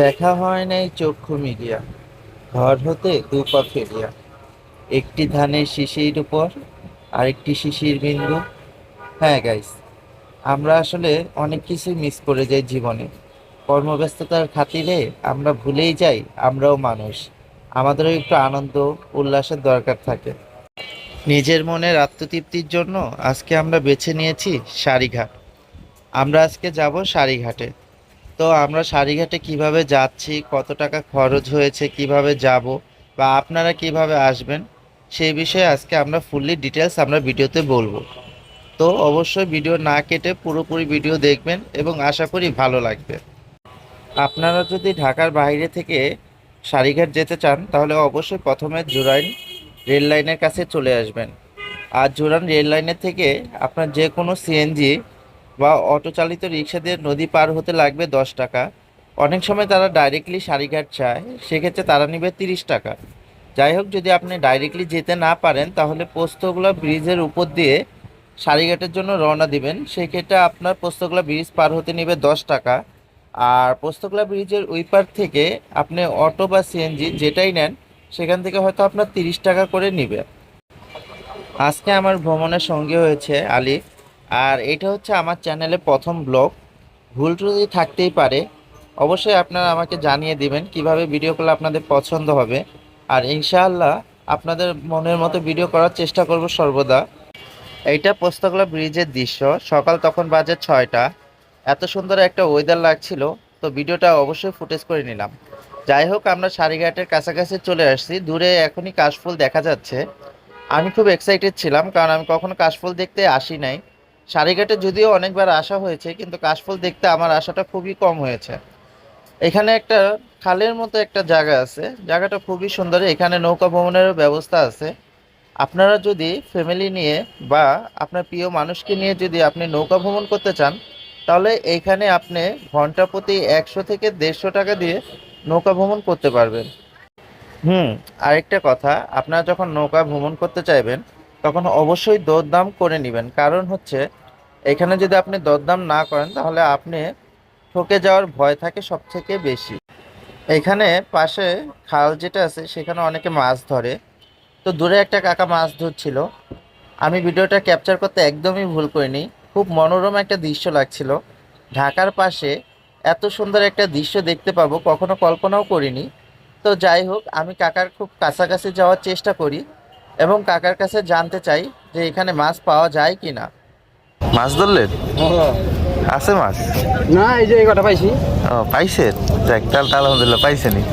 দেখা হয় নাই চক্ষু মিলিয়া, ঘর হতে দুপা ফেলিয়া। একটি ধানের শিশির উপর আরেকটি শিশির বিন্দু। হ্যাঁ গাইস, আমরা আসলে অনেক কিছু মিস করে যাই জীবনে। কর্মব্যস্ততার খাতিরে আমরা ভুলেই যাই আমরাও মানুষ, আমাদেরও একটু আনন্দ উল্লাসের দরকার থাকে। নিজের মনের আত্মতৃপ্তির জন্য আজকে আমরা বেছে নিয়েছি সারিঘাট। আমরা আজকে যাব সারিঘাটে। তো আমরা সারিঘাটে কিভাবে যাচ্ছি, কত টাকা খরচ হয়েছে, কিভাবে যাব বা আপনারা কিভাবে আসবেন, সেই বিষয়ে আজকে আমরা ফুললি ডিটেলস আমরা ভিডিওতে বলবো। তো অবশ্যই ভিডিও না কেটে পুরোপুরি ভিডিও দেখবেন এবং আশা করি ভালো লাগবে। আপনারা যদি ঢাকার বাইরে থেকে সারিঘাট যেতে চান তাহলে অবশ্যই প্রথমে জুরাইন রেল লাইনের কাছে চলে আসবেন। আর জুরাইন রেল লাইনের থেকে আপনার যে কোনো সিএনজি বা অটো চালিত রিক্সা দিয়ে নদী পার হতে লাগবে 10 টাকা। অনেক সময় তারা ডাইরেক্টলি সারিঘাট চায়, সেক্ষেত্রে তারা নেবে 30 টাকা। যাই হোক, যদি আপনি ডাইরেক্টলি যেতে না পারেন তাহলে পোস্তগোলা ব্রিজের উপর দিয়ে সারিঘাটের জন্য রওনা দিবেন। সেক্ষেত্রে আপনার পোস্তগোলা ব্রিজ পার হতে নেবে 10 টাকা। আর পোস্তগোলা ব্রিজের ওই পার থেকে আপনি অটো বা সিএনজি যেটাই নেন, সেখান থেকে হয়তো আপনার 30 টাকা করে নেবে। আজকে আমার ভ্রমণের সঙ্গী হয়েছে আলিফ। আর এটা হচ্ছে আমার চ্যানেলে প্রথম ব্লগ। ভুল ত্রুটি থাকতেই পারে, অবশ্যই আপনারা আমাকে জানিয়ে দিবেন কিভাবে ভিডিও করলে আপনাদের পছন্দ হবে। আর ইনশাআল্লাহ আপনাদের মনের মতো ভিডিও করার চেষ্টা করব সর্বদা। এইটা পোস্তগোলা ব্রিজের দৃশ্য, সকাল তখন বাজে 6টা। এত সুন্দর একটা ওয়েদার লাগছিল, তো ভিডিওটা অবশ্যই ফুটেজ করে নিলাম। যাই হোক, আমরা সারিঘাটের কাছাকাছি চলে আসছি, দূরে এখনই কাশফুল দেখা যাচ্ছে। আমি খুব এক্সাইটেড ছিলাম, কারণ আমি কখনো কাশফুল দেখতে আসি নাই। সারিঘাটে যদিও অনেকবার আসা হয়েছে, কিন্তু কাশফুল দেখতে আমার আশাটা খুবই কম হয়েছে। এখানে একটা খালের মতো একটা জায়গা আছে, জায়গাটা খুবই সুন্দর। এখানে নৌকা ভ্রমণেরও ব্যবস্থা আছে। আপনারা যদি ফ্যামিলি নিয়ে বা আপনার প্রিয় মানুষকে নিয়ে যদি আপনি নৌকা ভ্রমণ করতে চান, তাহলে এইখানে আপনি ঘন্টা প্রতি 100 থেকে 150 টাকা দিয়ে নৌকা ভ্রমণ করতে পারবেন। হুম। আরেকটা কথা, আপনারা যখন নৌকা ভ্রমণ করতে চাইবেন তখন অবশ্যই দরদাম করে নেবেন। কারণ হচ্ছে এখানে যদি আপনি দরদাম না করেন তাহলে আপনি ঠকে যাওয়ার ভয় থাকে সব থেকে বেশি। এখানে পাশে খাল যেটা আছে সেখানে অনেকে মাছ ধরে। তো দূরে একটা কাকা মাছ ধরছিল। আমি ভিডিওটা ক্যাপচার করতে একদমই ভুল করিনি। খুব মনোরম একটা দৃশ্য লাগছিল। ঢাকার পাশে এত সুন্দর একটা দৃশ্য দেখতে পাবো কখনো কল্পনাও করিনি। তো যাই হোক, আমি কাকার খুব কাছাকাছি যাওয়ার চেষ্টা করি এবং কাকার কাছে জানতে চাই যে এখানে মাছ পাওয়া যায় কি না। মাছ ধরলেন? ও, আছে মাছ? না এই যে এই কটা পাইছি। ও, পাইছেন? যাক, তাহলে তো আলহামদুলিল্লাহ পাইছেনই।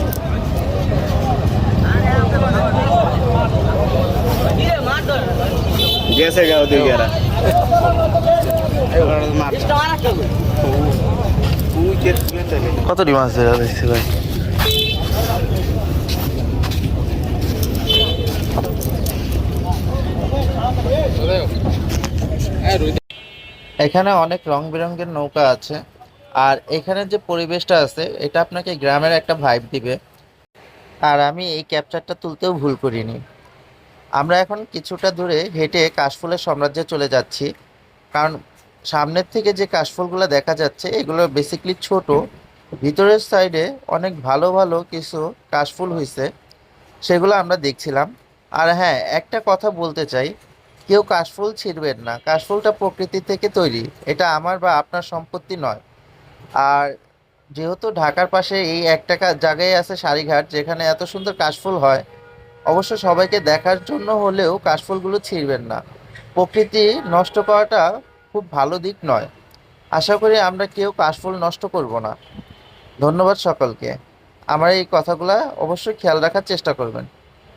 গেছে গাও দুই গেরা কতটি মাছ ধরা হয়েছে ভাই? এখানে অনেক রং বেরঙের নৌকা আছে। আর এখানে যে পরিবেশটা আছে এটা আপনাকে গ্রামের একটা ভাইব দিবে। আর আমি এই ক্যাপচারটা তুলতেও ভুল করিনি। আমরা এখন কিছুটা দূরে হেঁটে কাশফুলের সাম্রাজ্যে চলে যাচ্ছি। কারণ সামনের থেকে যে কাশফুলগুলো দেখা যাচ্ছে এগুলো বেসিকলি ছোট, ভিতরের সাইডে অনেক ভালো ভালো কিছু কাশফুল হয়েছে, সেগুলো আমরা দেখছিলাম। আর হ্যাঁ, একটা কথা বলতে চাই, কেউ কাশফুল ছিঁড়বেন না। কাশফুলটা প্রকৃতি থেকে তৈরি, এটা আমার বা আপনার সম্পত্তি নয়। আর যেহেতু ঢাকার পাশে এই একটা জায়গায় আছে সারিঘাট যেখানে এত সুন্দর কাশফুল হয়, অবশ্য সবাইকে দেখার জন্য হলেও কাশফুলগুলো ছিঁড়বেন না। প্রকৃতি নষ্ট করাটা খুব ভালো দিক নয়। আশা করি আমরা কেউ কাশফুল নষ্ট করব না। ধন্যবাদ সকলকে। আমার এই কথাগুলো অবশ্যই খেয়াল রাখার চেষ্টা করবেন।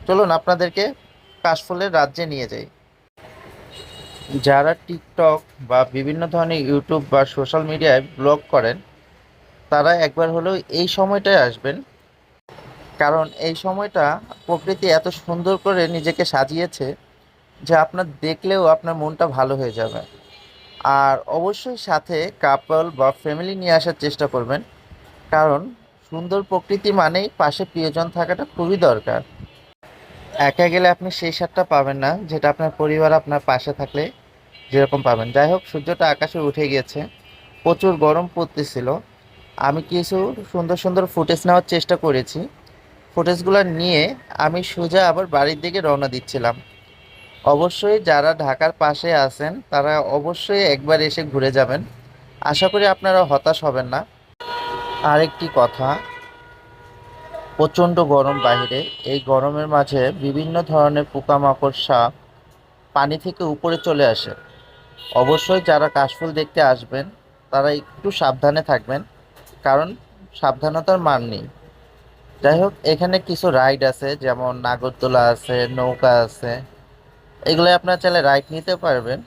চলুন আপনাদেরকে কাশফুলের রাজ্যে নিয়ে যাই। যারা টিকটক বা বিভিন্ন ধরনের ইউটিউব বা সোশ্যাল মিডিয়ায় ব্লগ করেন, তারা একবার হলেও এই সময়টায় আসবেন। কারণ এই সময়টা প্রকৃতি এত সুন্দর করে নিজেকে সাজিয়েছে যে আপনার দেখলেও আপনার মনটা ভালো হয়ে যাবে। আর অবশ্যই সাথে কাপল বা ফ্যামিলি নিয়ে আসার চেষ্টা করবেন। কারণ সুন্দর প্রকৃতি মানেই পাশে প্রিয়জন থাকাটা খুবই দরকার। একা গেলে আপনি সেই স্বাদটা পাবেন না যেটা আপনার পরিবার আপনার পাশে থাকলে যেরকম পাবেন। যাই হোক, সূর্যটা আকাশে উঠে গিয়েছে, প্রচুর গরম পড়তেছিল। আমি কিছু সুন্দর সুন্দর ফুটেজ নেওয়ার চেষ্টা করেছি। ফুটেজগুলো নিয়ে আমি সোজা আবার বাড়ির দিকে রওনা দিচ্ছিলাম। অবশ্যই যারা ঢাকার পাশে আছেন তারা অবশ্যই একবার এসে ঘুরে যাবেন। আশা করি আপনারা হতাশ হবেন না। আরেকটি কথা, প্রচণ্ড গরম বাইরে। এই গরমের মাঝে বিভিন্ন ধরনের পোকামাকড়, সাপ পানি থেকে উপরে চলে আসে। অবশ্যই যারা কাশফুল দেখতে আসবেন তারা একটু সাবধানে থাকবেন, কারণ সাবধানতার মান নেই। যাই হোক, এখানে কিছু রাইড আছে, যেমন নাগরদোলা আছে, নৌকা আছে। এগুলো আপনার চাইলে রাইড নিতে পারবেন।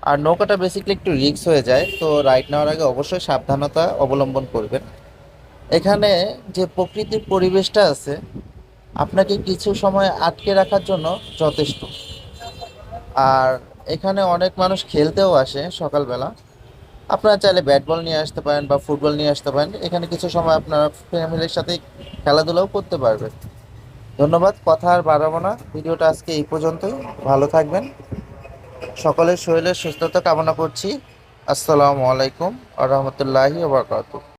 আর নৌকাটা বেসিক্যালি একটু রিস্ক হয়ে যায়, তো রাইড নেওয়ার আগে অবশ্যই সাবধানতা অবলম্বন করবেন। এখানে যে প্রকৃতির পরিবেশটা আছে আপনাকে কিছু সময় আটকে রাখার জন্য যথেষ্ট। আর এখানে অনেক মানুষ খেলতেও আসে সকালবেলা। আপনারা চাইলে ব্যাট বল নিয়ে আসতে পারেন বা ফুটবল নিয়ে আসতে পারেন, এখানে কিছু সময় আপনারা ফ্যামিলির সাথে খেলাধুলাও করতে পারবেন। ধন্যবাদ, কথা আর বাড়াবো না, ভিডিওটা আজকে এই পর্যন্তই। ভালো থাকবেন, সকলের শরীরের সুস্থতা কামনা করছি। আসসালামু আলাইকুম আ রহমতুল্লাহি ওয়া বারাকাতুহু।